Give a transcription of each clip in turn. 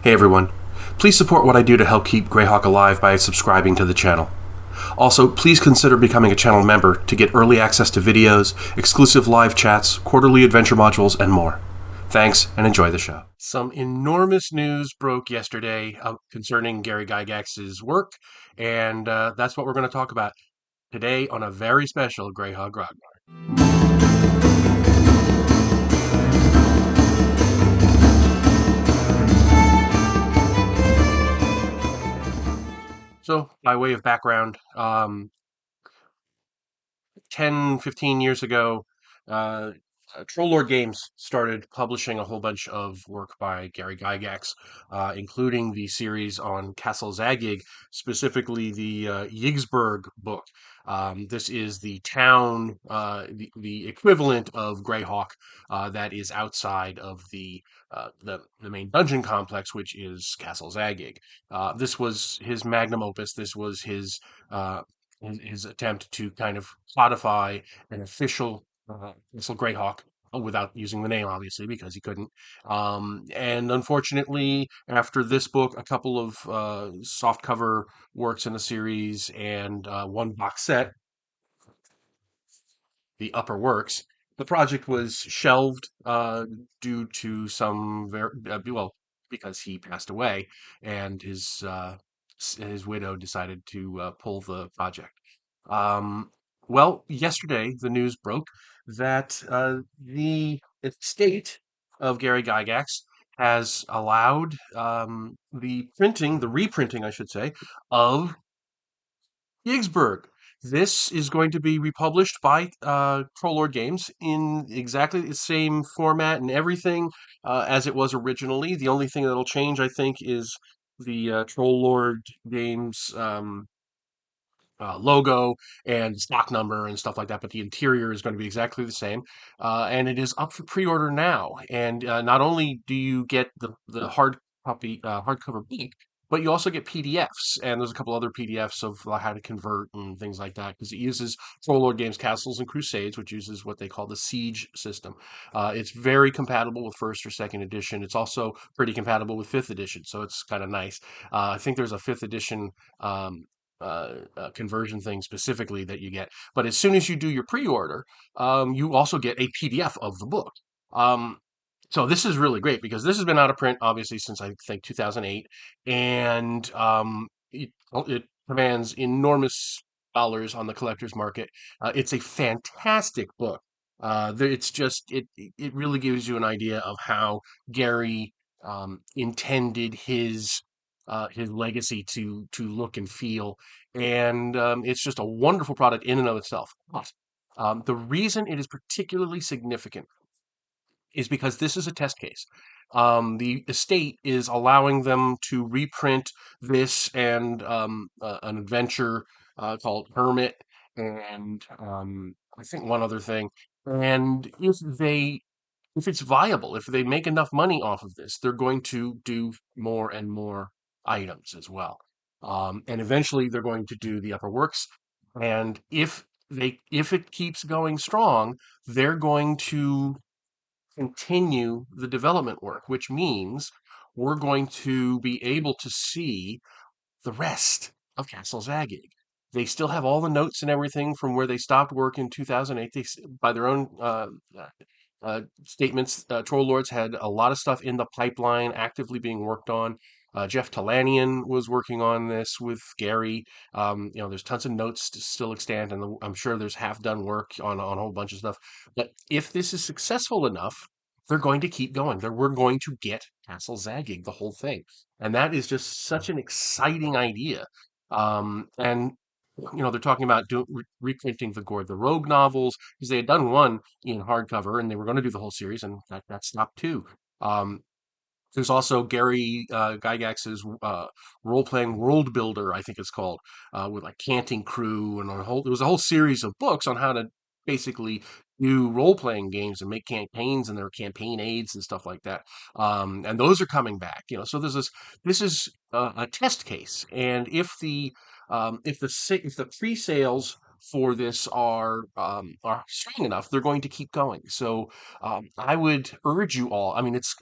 Hey everyone. Please support what I do to help keep Greyhawk alive by subscribing to the channel. Also, please consider becoming a channel member to get early access to videos, exclusive live chats, quarterly adventure modules, and more. Thanks, and enjoy the show. Some enormous news broke yesterday concerning Gary Gygax's work, and that's what we're going to talk about today on a very special Greyhawk Grognard. So, by way of background, 10, 15 years ago, uh, Troll Lord Games started publishing a whole bunch of work by Gary Gygax, including the series on Castle Zagyg, specifically the Yggsburgh book. This is the town, the equivalent of Greyhawk, that is outside of the main dungeon complex, which is Castle Zagyg. This was his magnum opus. This was his attempt to kind of codify an official Greyhawk without using the name, obviously, because he couldn't. And unfortunately, after this book, a couple of softcover works in the series and one box set, the Upper Works, the project was shelved due to some well, because he passed away, and his widow decided to pull the project. Um, well, yesterday the news broke that the estate of Gary Gygax has allowed the reprinting, I should say, of Yggsburgh. This is going to be republished by Trollord Games in exactly the same format and everything as it was originally. The only thing that'll change, I think, is the Trollord Games logo and stock number and stuff like that, but the interior is going to be exactly the same. And it is up for pre-order now. And not only do you get the hardcover book, but you also get PDFs. And there's a couple other PDFs of how to convert and things like that, because it uses Troll Lord Games Castles and Crusades, which uses what they call the Siege system. It's very compatible with first or second edition. It's also pretty compatible with fifth edition, so it's kind of nice. I think there's a fifth edition um, conversion thing specifically that you get. But as soon as you do your pre-order, you also get a PDF of the book. Um, so this is really great because this has been out of print obviously since I think 2008, and it commands enormous dollars on the collector's market. It's a fantastic book. It's just it really gives you an idea of how Gary intended his legacy to look and feel, and it's just a wonderful product in and of itself. But the reason it is particularly significant is because this is a test case. The estate is allowing them to reprint this and an adventure called Hermit, and I think one other thing. And if it's viable, if they make enough money off of this, they're going to do more and more items as well. And eventually they're going to do the upper works. And if it keeps going strong, they're going to continue the development work, which means we're going to be able to see the rest of Castle Zagyg. They still have all the notes and everything from where they stopped work in 2008. By their own statements, Troll Lords had a lot of stuff in the pipeline actively being worked on. Jeff Talanian was working on this with Gary. There's tons of notes still extant, and I'm sure there's half done work on a whole bunch of stuff. But if this is successful enough, they're going to keep going. We're going to get Castle Zagyg, the whole thing. And that is just such an exciting idea. And they're talking about reprinting the Gore the Rogue novels because they had done one in hardcover and they were going to do the whole series, and that stopped too. Um, there's also Gary Gygax's role-playing world builder, I think it's called, with like Canting Crew and there was a whole series of books on how to basically do role-playing games and make campaigns and their campaign aids and stuff like that. And those are coming back. So this is a test case, and if the pre-sales for this are strong enough, they're going to keep going. So I would urge you all. I mean, it's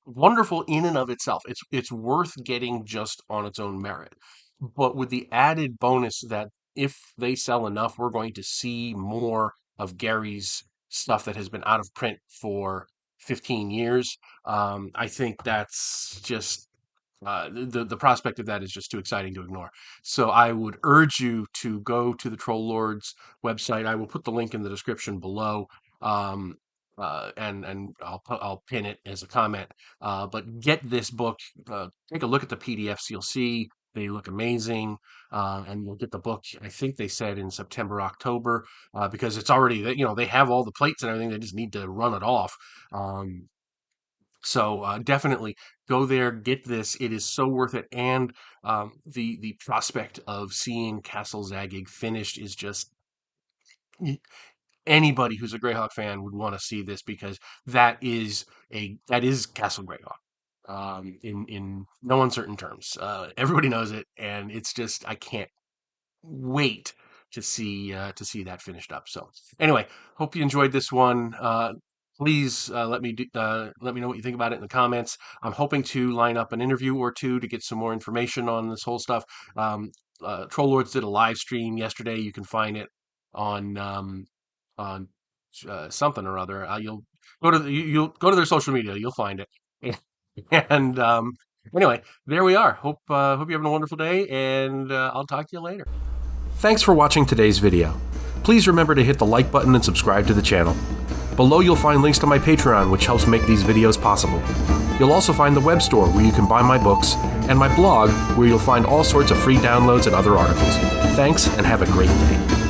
wonderful in and of itself. It's worth getting just on its own merit. But with the added bonus that if they sell enough, we're going to see more of Gary's stuff that has been out of print for 15 years. I think that's just the prospect of that is just too exciting to ignore. So I would urge you to go to the Troll Lords website. I will put the link in the description below, um, and I'll pin it as a comment. But get this book. Take a look at the PDFs. You'll see they look amazing, and you'll get the book. I think they said in September, October, because it's already they have all the plates and everything. They just need to run it off. Um, so definitely go there, get this. It is so worth it, and the prospect of seeing Castle Zaggig finished is just anybody who's a Greyhawk fan would want to see this because that is Castle Greyhawk. In no uncertain terms, everybody knows it, and it's just I can't wait to see that finished up. So anyway, hope you enjoyed this one. Please let me know what you think about it in the comments. I'm hoping to line up an interview or two to get some more information on this whole stuff. Troll Lords did a live stream yesterday. You can find it on on something or other. You'll go to their social media. You'll find it. And anyway, there we are. Hope you're having a wonderful day, and I'll talk to you later. Thanks for watching today's video. Please remember to hit the like button and subscribe to the channel. Below you'll find links to my Patreon, which helps make these videos possible. You'll also find the web store where you can buy my books, and my blog where you'll find all sorts of free downloads and other articles. Thanks, and have a great day.